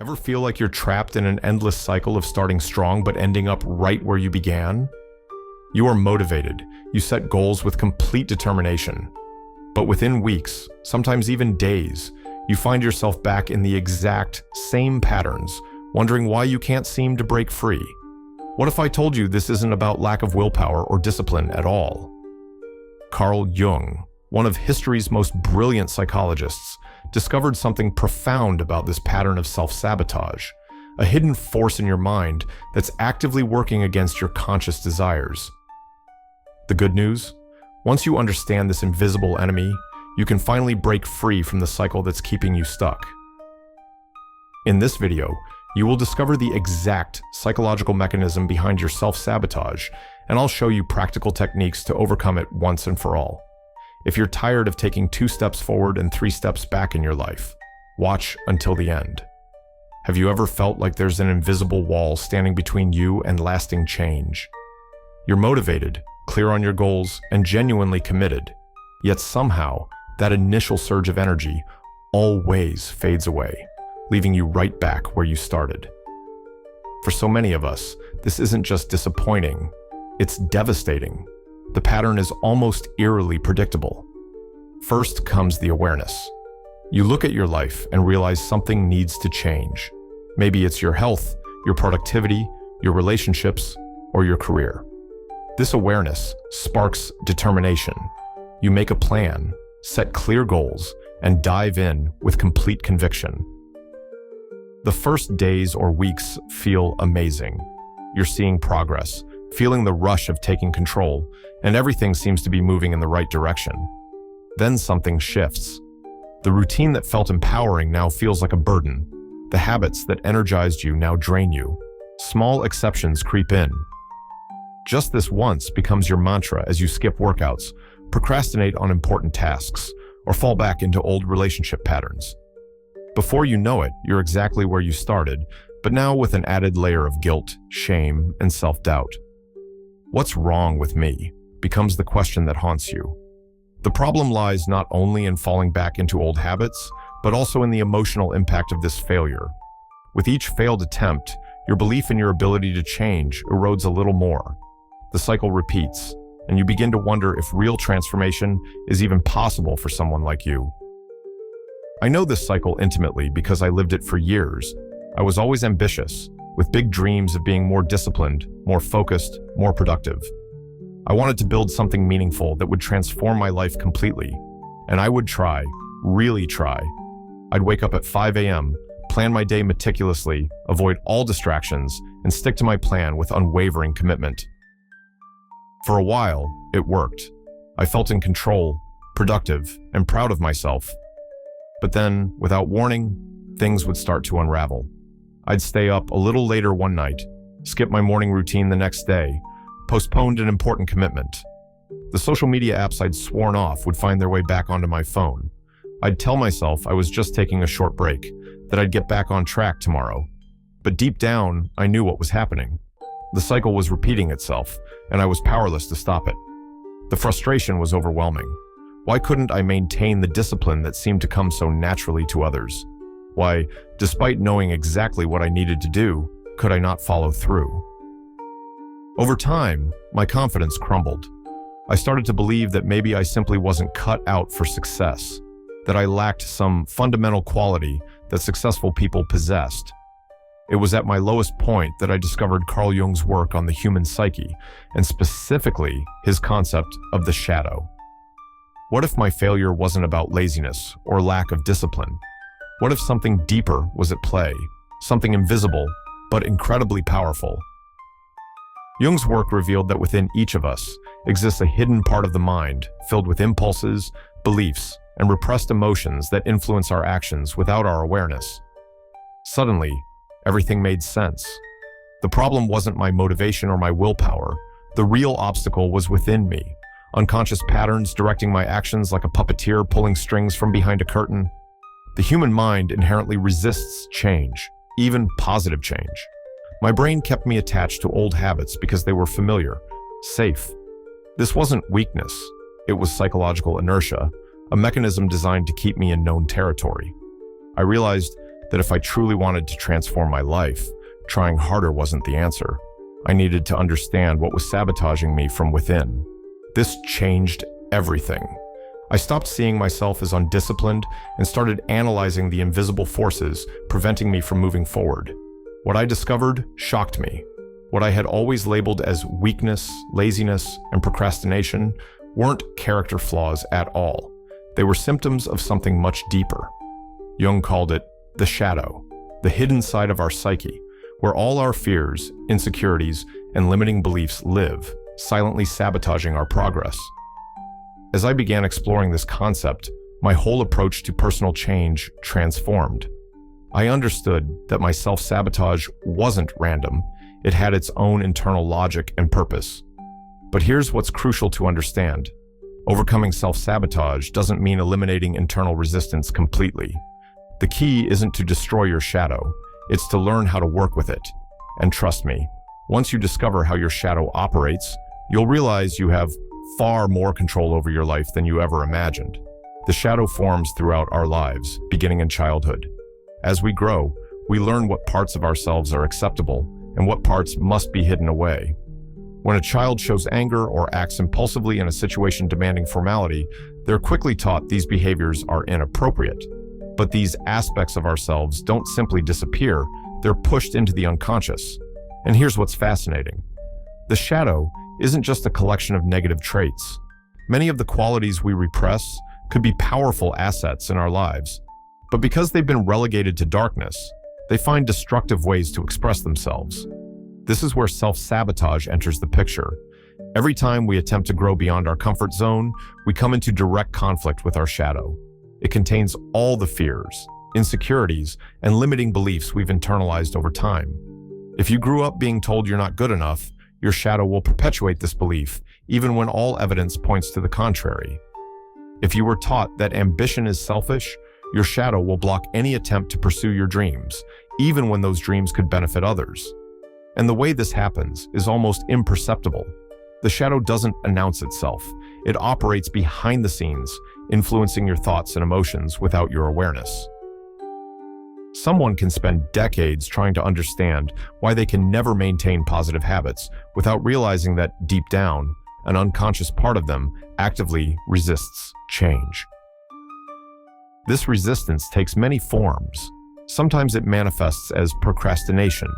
Ever feel like you're trapped in an endless cycle of starting strong but ending up right where you began? You are motivated, you set goals with complete determination. But within weeks, sometimes even days, you find yourself back in the exact same patterns, wondering why you can't seem to break free. What if I told you this isn't about lack of willpower or discipline at all? Carl Jung, one of history's most brilliant psychologists, discovered something profound about this pattern of self-sabotage, a hidden force in your mind that's actively working against your conscious desires. The good news? Once you understand this invisible enemy, you can finally break free from the cycle that's keeping you stuck. In this video, you will discover the exact psychological mechanism behind your self-sabotage, and I'll show you practical techniques to overcome it once and for all. If you're tired of taking 2 steps forward and 3 steps back in your life, watch until the end. Have you ever felt like there's an invisible wall standing between you and lasting change? You're motivated, clear on your goals, and genuinely committed, yet somehow that initial surge of energy always fades away, leaving you right back where you started. For so many of us, this isn't just disappointing, it's devastating. The pattern is almost eerily predictable. First comes the awareness. You look at your life and realize something needs to change. Maybe it's your health, your productivity, your relationships, or your career. This awareness sparks determination. You make a plan, set clear goals, and dive in with complete conviction. The first days or weeks feel amazing. You're seeing progress, feeling the rush of taking control, and everything seems to be moving in the right direction. Then something shifts. The routine that felt empowering now feels like a burden. The habits that energized you now drain you. Small exceptions creep in. Just this once becomes your mantra as you skip workouts, procrastinate on important tasks, or fall back into old relationship patterns. Before you know it, you're exactly where you started, but now with an added layer of guilt, shame, and self-doubt. What's wrong with me becomes the question that haunts you. The problem lies not only in falling back into old habits, but also in the emotional impact of this failure. With each failed attempt, your belief in your ability to change erodes a little more. The cycle repeats, and you begin to wonder if real transformation is even possible for someone like you. I know this cycle intimately because I lived it for years. I was always ambitious, with big dreams of being more disciplined, more focused, more productive. I wanted to build something meaningful that would transform my life completely. And I would try, really try. I'd wake up at 5 a.m., plan my day meticulously, avoid all distractions, and stick to my plan with unwavering commitment. For a while, it worked. I felt in control, productive, and proud of myself. But then, without warning, things would start to unravel. I'd stay up a little later one night, skip my morning routine the next day, postponed an important commitment. The social media apps I'd sworn off would find their way back onto my phone. I'd tell myself I was just taking a short break, that I'd get back on track tomorrow. But deep down, I knew what was happening. The cycle was repeating itself, and I was powerless to stop it. The frustration was overwhelming. Why couldn't I maintain the discipline that seemed to come so naturally to others? Why, despite knowing exactly what I needed to do, could I not follow through? Over time, my confidence crumbled. I started to believe that maybe I simply wasn't cut out for success, that I lacked some fundamental quality that successful people possessed. It was at my lowest point that I discovered Carl Jung's work on the human psyche, and specifically his concept of the shadow. What if my failure wasn't about laziness or lack of discipline? What if something deeper was at play, something invisible, but incredibly powerful? Jung's work revealed that within each of us exists a hidden part of the mind filled with impulses, beliefs, and repressed emotions that influence our actions without our awareness. Suddenly, everything made sense. The problem wasn't my motivation or my willpower. The real obstacle was within me. Unconscious patterns directing my actions like a puppeteer pulling strings from behind a curtain. The human mind inherently resists change, even positive change. My brain kept me attached to old habits because they were familiar, safe. This wasn't weakness, it was psychological inertia, a mechanism designed to keep me in known territory. I realized that if I truly wanted to transform my life, trying harder wasn't the answer. I needed to understand what was sabotaging me from within. This changed everything. I stopped seeing myself as undisciplined and started analyzing the invisible forces preventing me from moving forward. What I discovered shocked me. What I had always labeled as weakness, laziness, and procrastination weren't character flaws at all. They were symptoms of something much deeper. Jung called it the shadow, the hidden side of our psyche, where all our fears, insecurities, and limiting beliefs live, silently sabotaging our progress. As I began exploring this concept, my whole approach to personal change transformed. I understood that my self-sabotage wasn't random. It had its own internal logic and purpose. But here's what's crucial to understand. Overcoming self-sabotage doesn't mean eliminating internal resistance completely. The key isn't to destroy your shadow. It's to learn how to work with it. And trust me, once you discover how your shadow operates, you'll realize you have far more control over your life than you ever imagined. The shadow forms throughout our lives, beginning in childhood. As we grow, we learn what parts of ourselves are acceptable and what parts must be hidden away. When a child shows anger or acts impulsively in a situation demanding formality, they're quickly taught these behaviors are inappropriate. But these aspects of ourselves don't simply disappear, they're pushed into the unconscious. And here's what's fascinating. The shadow isn't just a collection of negative traits. Many of the qualities we repress could be powerful assets in our lives. But because they've been relegated to darkness, they find destructive ways to express themselves. This is where self-sabotage enters the picture. Every time we attempt to grow beyond our comfort zone, we come into direct conflict with our shadow. It contains all the fears, insecurities, and limiting beliefs we've internalized over time. If you grew up being told you're not good enough, your shadow will perpetuate this belief, even when all evidence points to the contrary. If you were taught that ambition is selfish, your shadow will block any attempt to pursue your dreams, even when those dreams could benefit others. And the way this happens is almost imperceptible. The shadow doesn't announce itself. It operates behind the scenes, influencing your thoughts and emotions without your awareness. Someone can spend decades trying to understand why they can never maintain positive habits without realizing that deep down, an unconscious part of them actively resists change. This resistance takes many forms. Sometimes it manifests as procrastination,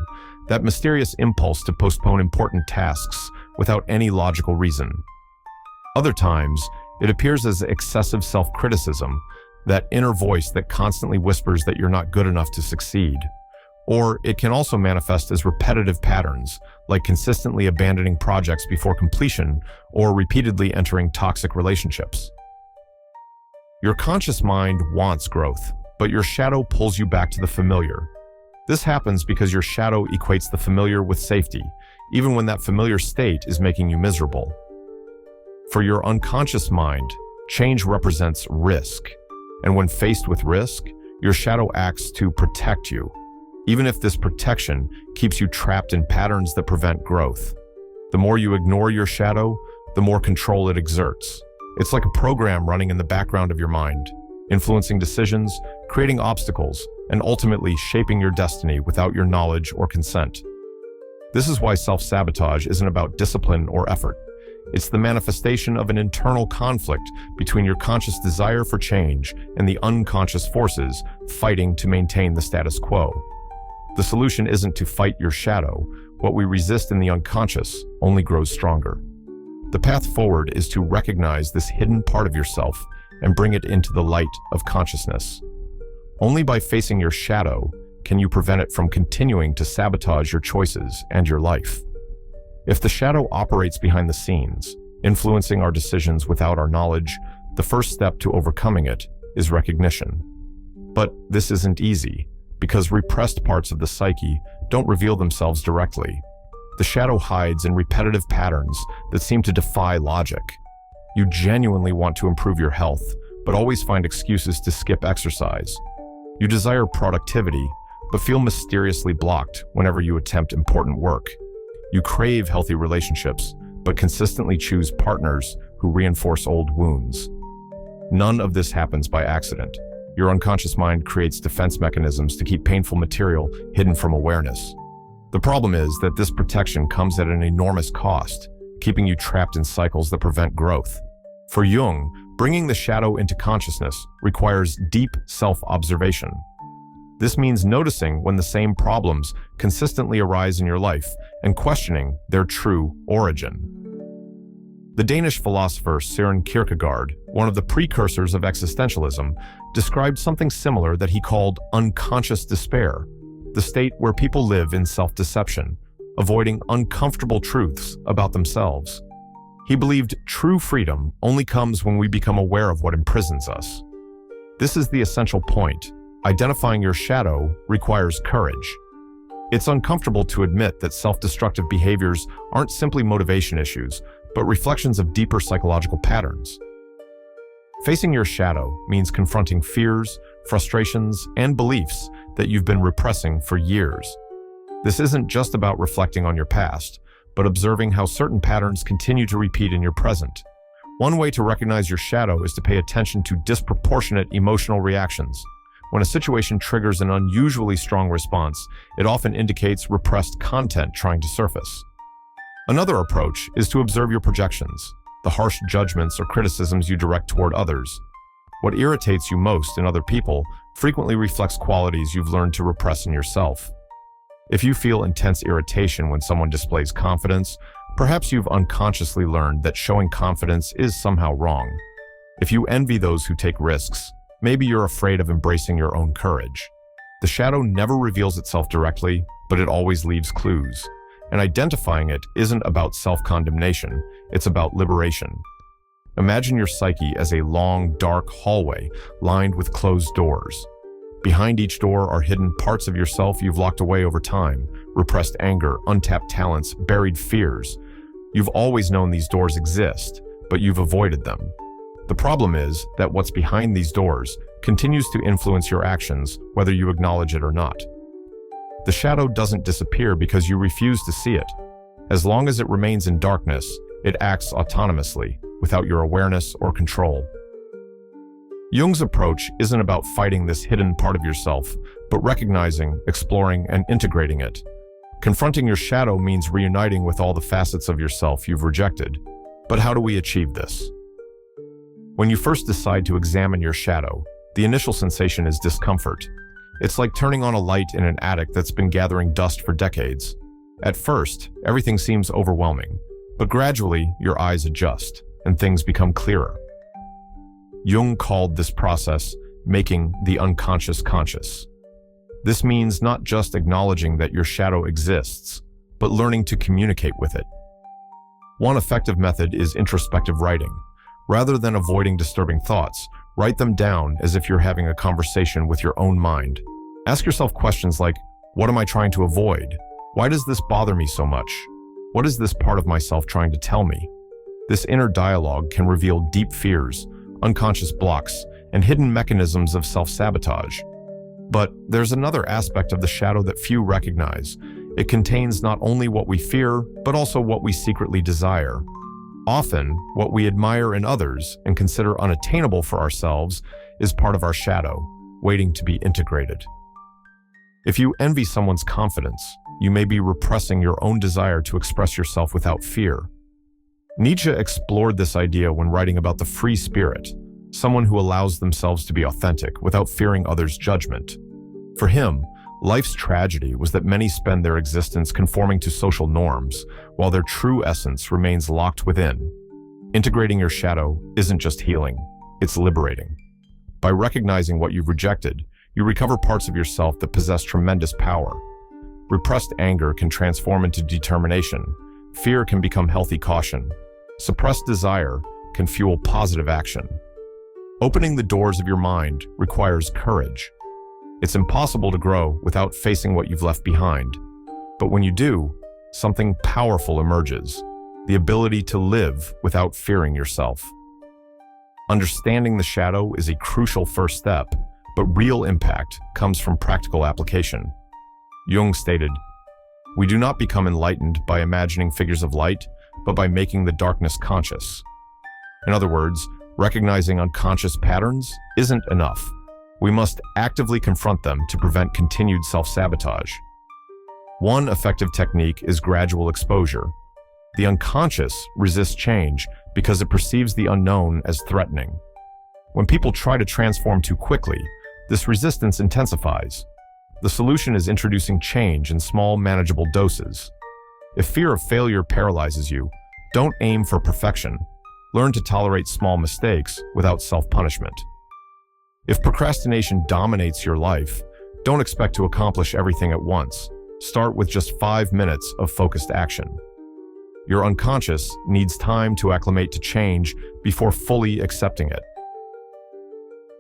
that mysterious impulse to postpone important tasks without any logical reason. Other times, it appears as excessive self-criticism, that inner voice that constantly whispers that you're not good enough to succeed. Or it can also manifest as repetitive patterns, like consistently abandoning projects before completion or repeatedly entering toxic relationships. Your conscious mind wants growth, but your shadow pulls you back to the familiar. This happens because your shadow equates the familiar with safety, even when that familiar state is making you miserable. For your unconscious mind, change represents risk. And when faced with risk, your shadow acts to protect you, even if this protection keeps you trapped in patterns that prevent growth. The more you ignore your shadow, the more control it exerts. It's like a program running in the background of your mind, influencing decisions, creating obstacles, and ultimately shaping your destiny without your knowledge or consent. This is why self-sabotage isn't about discipline or effort. It's the manifestation of an internal conflict between your conscious desire for change and the unconscious forces fighting to maintain the status quo. The solution isn't to fight your shadow. What we resist in the unconscious only grows stronger. The path forward is to recognize this hidden part of yourself and bring it into the light of consciousness. Only by facing your shadow can you prevent it from continuing to sabotage your choices and your life. If the shadow operates behind the scenes, influencing our decisions without our knowledge, the first step to overcoming it is recognition. But this isn't easy, because repressed parts of the psyche don't reveal themselves directly. The shadow hides in repetitive patterns that seem to defy logic. You genuinely want to improve your health, but always find excuses to skip exercise. You desire productivity, but feel mysteriously blocked whenever you attempt important work. You crave healthy relationships, but consistently choose partners who reinforce old wounds. None of this happens by accident. your unconscious mind creates defense mechanisms to keep painful material hidden from awareness. The problem is that this protection comes at an enormous cost, keeping you trapped in cycles that prevent growth. For Jung, bringing the shadow into consciousness requires deep self-observation. This means noticing when the same problems consistently arise in your life and questioning their true origin. The Danish philosopher Søren Kierkegaard, one of the precursors of existentialism, described something similar that he called unconscious despair, the state where people live in self-deception, avoiding uncomfortable truths about themselves. He believed true freedom only comes when we become aware of what imprisons us. This is the essential point. Identifying your shadow requires courage. It's uncomfortable to admit that self-destructive behaviors aren't simply motivation issues, but reflections of deeper psychological patterns. Facing your shadow means confronting fears, frustrations, and beliefs that you've been repressing for years. This isn't just about reflecting on your past, but observing how certain patterns continue to repeat in your present. One way to recognize your shadow is to pay attention to disproportionate emotional reactions. When a situation triggers an unusually strong response, it often indicates repressed content trying to surface. Another approach is to observe your projections, the harsh judgments or criticisms you direct toward others. What irritates you most in other people frequently reflects qualities you've learned to repress in yourself. If you feel intense irritation when someone displays confidence, perhaps you've unconsciously learned that showing confidence is somehow wrong. If you envy those who take risks, maybe you're afraid of embracing your own courage. The shadow never reveals itself directly, but it always leaves clues. And identifying it isn't about self-condemnation, it's about liberation. Imagine your psyche as a long, dark hallway lined with closed doors. Behind each door are hidden parts of yourself you've locked away over time, repressed anger, untapped talents, buried fears. You've always known these doors exist, but you've avoided them. The problem is that what's behind these doors continues to influence your actions, whether you acknowledge it or not. The shadow doesn't disappear because you refuse to see it. As long as it remains in darkness, it acts autonomously, without your awareness or control. Jung's approach isn't about fighting this hidden part of yourself, but recognizing, exploring, and integrating it. Confronting your shadow means reuniting with all the facets of yourself you've rejected. But how do we achieve this? When you first decide to examine your shadow, the initial sensation is discomfort. It's like turning on a light in an attic that's been gathering dust for decades. At first, everything seems overwhelming, but gradually your eyes adjust and things become clearer. Jung called this process making the unconscious conscious. This means not just acknowledging that your shadow exists, but learning to communicate with it. One effective method is introspective writing. Rather than avoiding disturbing thoughts, write them down as if you're having a conversation with your own mind. Ask yourself questions like, what am I trying to avoid? Why does this bother me so much? What is this part of myself trying to tell me? This inner dialogue can reveal deep fears, unconscious blocks, and hidden mechanisms of self-sabotage. But there's another aspect of the shadow that few recognize. It contains not only what we fear, but also what we secretly desire. Often, what we admire in others and consider unattainable for ourselves is part of our shadow, waiting to be integrated. If you envy someone's confidence, you may be repressing your own desire to express yourself without fear. Nietzsche explored this idea when writing about the free spirit, someone who allows themselves to be authentic without fearing others' judgment. For him, life's tragedy was that many spend their existence conforming to social norms, while their true essence remains locked within. Integrating your shadow isn't just healing, it's liberating. By recognizing what you've rejected, you recover parts of yourself that possess tremendous power. Repressed anger can transform into determination. Fear can become healthy caution. Suppressed desire can fuel positive action. Opening the doors of your mind requires courage. It's impossible to grow without facing what you've left behind. But when you do, something powerful emerges, the ability to live without fearing yourself. Understanding the shadow is a crucial first step, but real impact comes from practical application. Jung stated, "We do not become enlightened by imagining figures of light, but by making the darkness conscious." In other words, recognizing unconscious patterns isn't enough. We must actively confront them to prevent continued self-sabotage. One effective technique is gradual exposure. The unconscious resists change because it perceives the unknown as threatening. When people try to transform too quickly, this resistance intensifies. The solution is introducing change in small, manageable doses. If fear of failure paralyzes you, don't aim for perfection. Learn to tolerate small mistakes without self-punishment. If procrastination dominates your life, don't expect to accomplish everything at once. Start with just 5 minutes of focused action. Your unconscious needs time to acclimate to change before fully accepting it.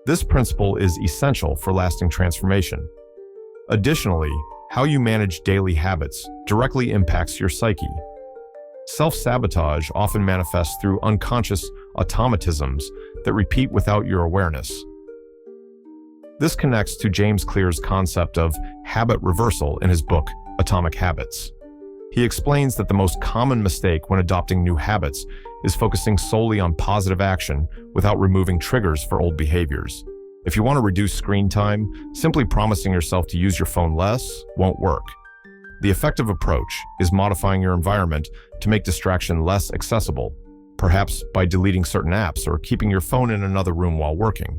This principle is essential for lasting transformation. Additionally, how you manage daily habits directly impacts your psyche. Self-sabotage often manifests through unconscious automatisms that repeat without your awareness. This connects to James Clear's concept of habit reversal in his book, Atomic Habits. He explains that the most common mistake when adopting new habits is focusing solely on positive action without removing triggers for old behaviors. If you want to reduce screen time, simply promising yourself to use your phone less won't work. The effective approach is modifying your environment to make distraction less accessible, perhaps by deleting certain apps or keeping your phone in another room while working.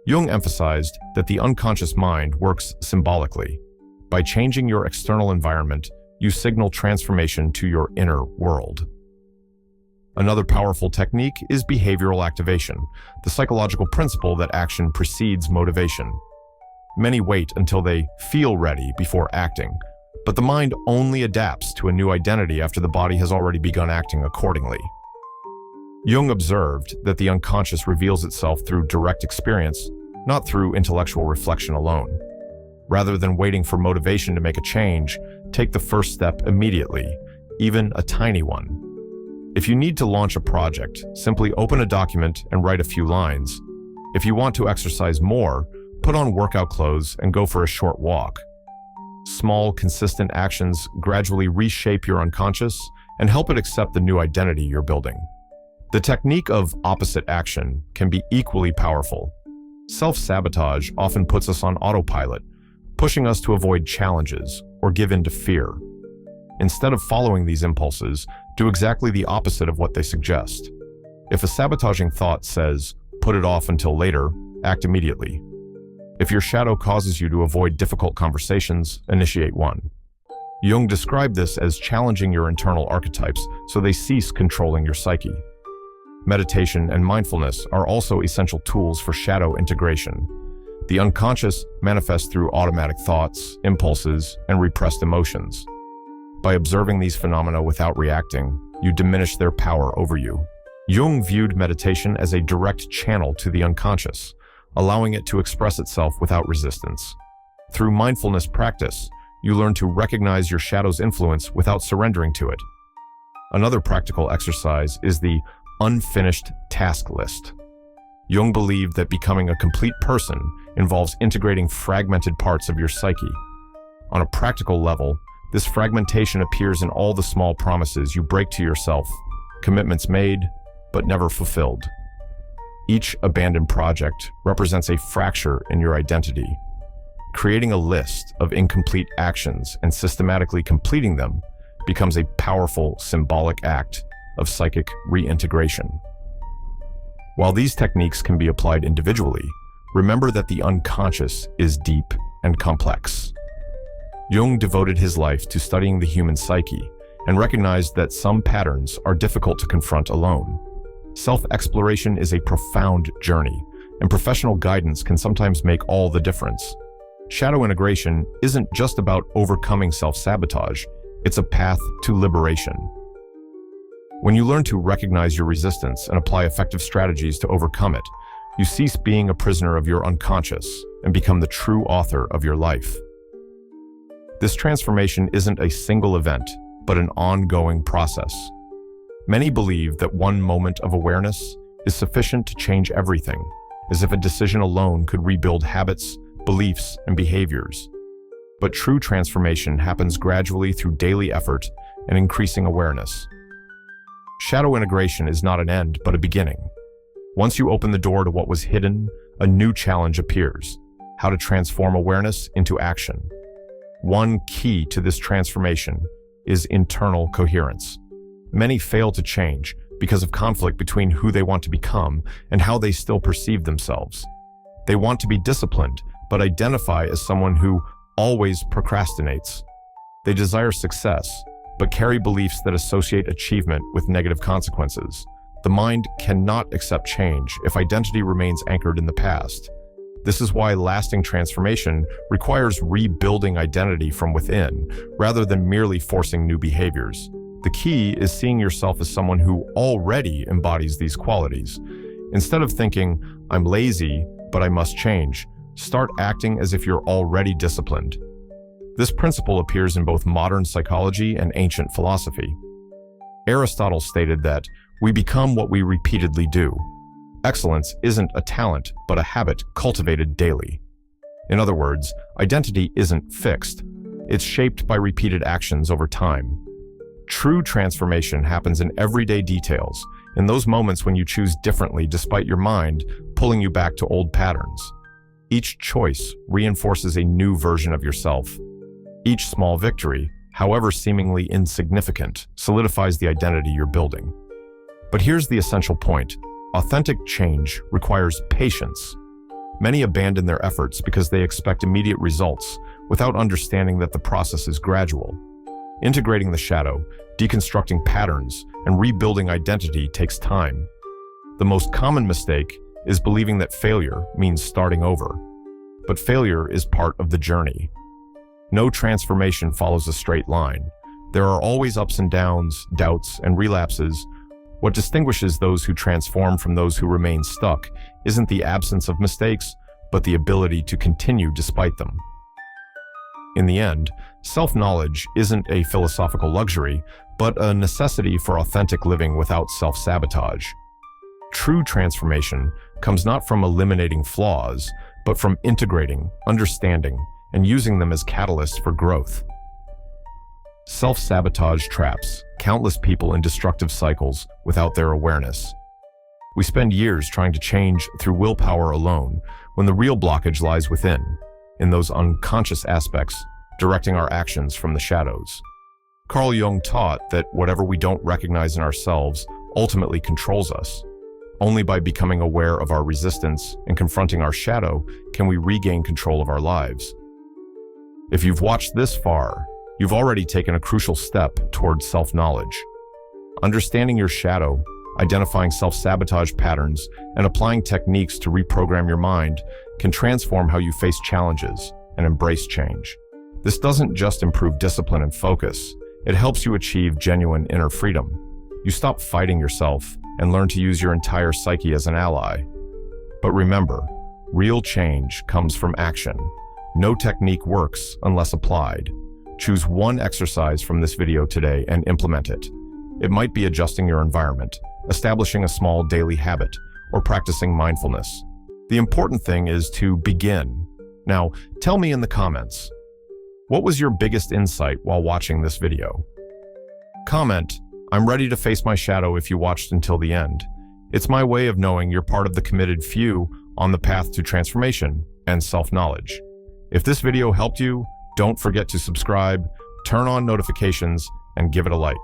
Jung emphasized that the unconscious mind works symbolically. By changing your external environment, you signal transformation to your inner world. Another powerful technique is behavioral activation, the psychological principle that action precedes motivation. Many wait until they feel ready before acting, but the mind only adapts to a new identity after the body has already begun acting accordingly. Jung observed that the unconscious reveals itself through direct experience, not through intellectual reflection alone. Rather than waiting for motivation to make a change, take the first step immediately, even a tiny one. If you need to launch a project, simply open a document and write a few lines. If you want to exercise more, put on workout clothes and go for a short walk. Small, consistent actions gradually reshape your unconscious and help it accept the new identity you're building. The technique of opposite action can be equally powerful. Self-sabotage often puts us on autopilot, pushing us to avoid challenges or give in to fear. Instead of following these impulses, do exactly the opposite of what they suggest. If a sabotaging thought says, "Put it off until later," act immediately. If your shadow causes you to avoid difficult conversations, initiate one. Jung described this as challenging your internal archetypes so they cease controlling your psyche. Meditation and mindfulness are also essential tools for shadow integration. The unconscious manifests through automatic thoughts, impulses, and repressed emotions. By observing these phenomena without reacting, you diminish their power over you. Jung viewed meditation as a direct channel to the unconscious, allowing it to express itself without resistance. Through mindfulness practice, you learn to recognize your shadow's influence without surrendering to it. Another practical exercise is the unfinished task list. Jung believed that becoming a complete person involves integrating fragmented parts of your psyche. On a practical level, this fragmentation appears in all the small promises you break to yourself, commitments made, but never fulfilled. Each abandoned project represents a fracture in your identity. Creating a list of incomplete actions and systematically completing them becomes a powerful symbolic act of psychic reintegration. While these techniques can be applied individually, remember that the unconscious is deep and complex. Jung devoted his life to studying the human psyche and recognized that some patterns are difficult to confront alone. Self-exploration is a profound journey, and professional guidance can sometimes make all the difference. Shadow integration isn't just about overcoming self-sabotage, it's a path to liberation. When you learn to recognize your resistance and apply effective strategies to overcome it, you cease being a prisoner of your unconscious and become the true author of your life. This transformation isn't a single event, but an ongoing process. Many believe that one moment of awareness is sufficient to change everything, as if a decision alone could rebuild habits, beliefs, and behaviors. But true transformation happens gradually through daily effort and increasing awareness. Shadow integration is not an end, but a beginning. Once you open the door to what was hidden, a new challenge appears. how to transform awareness into action. One key to this transformation is internal coherence. Many fail to change because of conflict between who they want to become and how they still perceive themselves. They want to be disciplined, but identify as someone who always procrastinates. They desire success, but carry beliefs that associate achievement with negative consequences. The mind cannot accept change if identity remains anchored in the past. This is why lasting transformation requires rebuilding identity from within, rather than merely forcing new behaviors. The key is seeing yourself as someone who already embodies these qualities. Instead of thinking, "I'm lazy, but I must change," start acting as if you're already disciplined. This principle appears in both modern psychology and ancient philosophy. Aristotle stated that we become what we repeatedly do. Excellence isn't a talent, but a habit cultivated daily. In other words, identity isn't fixed. It's shaped by repeated actions over time. True transformation happens in everyday details, in those moments when you choose differently despite your mind pulling you back to old patterns. Each choice reinforces a new version of yourself. Each small victory, however seemingly insignificant, solidifies the identity you're building. But here's the essential point. Authentic change requires patience. Many abandon their efforts because they expect immediate results without understanding that the process is gradual. Integrating the shadow, deconstructing patterns, and rebuilding identity takes time. The most common mistake is believing that failure means starting over. But failure is part of the journey. No transformation follows a straight line. There are always ups and downs, doubts, and relapses. What distinguishes those who transform from those who remain stuck isn't the absence of mistakes, but the ability to continue despite them. In the end, self-knowledge isn't a philosophical luxury, but a necessity for authentic living without self-sabotage. True transformation comes not from eliminating flaws, but from integrating, understanding, and using them as catalysts for growth. Self-sabotage traps countless people in destructive cycles without their awareness. We spend years trying to change through willpower alone, when the real blockage lies within, in those unconscious aspects, directing our actions from the shadows. Carl Jung taught that whatever we don't recognize in ourselves ultimately controls us. Only by becoming aware of our resistance and confronting our shadow can we regain control of our lives. If you've watched this far, you've already taken a crucial step towards self-knowledge. Understanding your shadow, identifying self-sabotage patterns, and applying techniques to reprogram your mind can transform how you face challenges and embrace change. This doesn't just improve discipline and focus, it helps you achieve genuine inner freedom. You stop fighting yourself and learn to use your entire psyche as an ally. But remember, real change comes from action. No technique works unless applied. Choose one exercise from this video today and implement it. It might be adjusting your environment, establishing a small daily habit, or practicing mindfulness. The important thing is to begin. Now, tell me in the comments, what was your biggest insight while watching this video? Comment, "I'm ready to face my shadow," if you watched until the end. It's my way of knowing you're part of the committed few on the path to transformation and self-knowledge. If this video helped you, don't forget to subscribe, turn on notifications, and give it a like.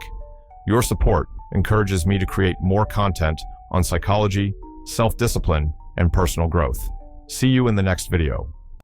Your support encourages me to create more content on psychology, self-discipline, and personal growth. See you in the next video.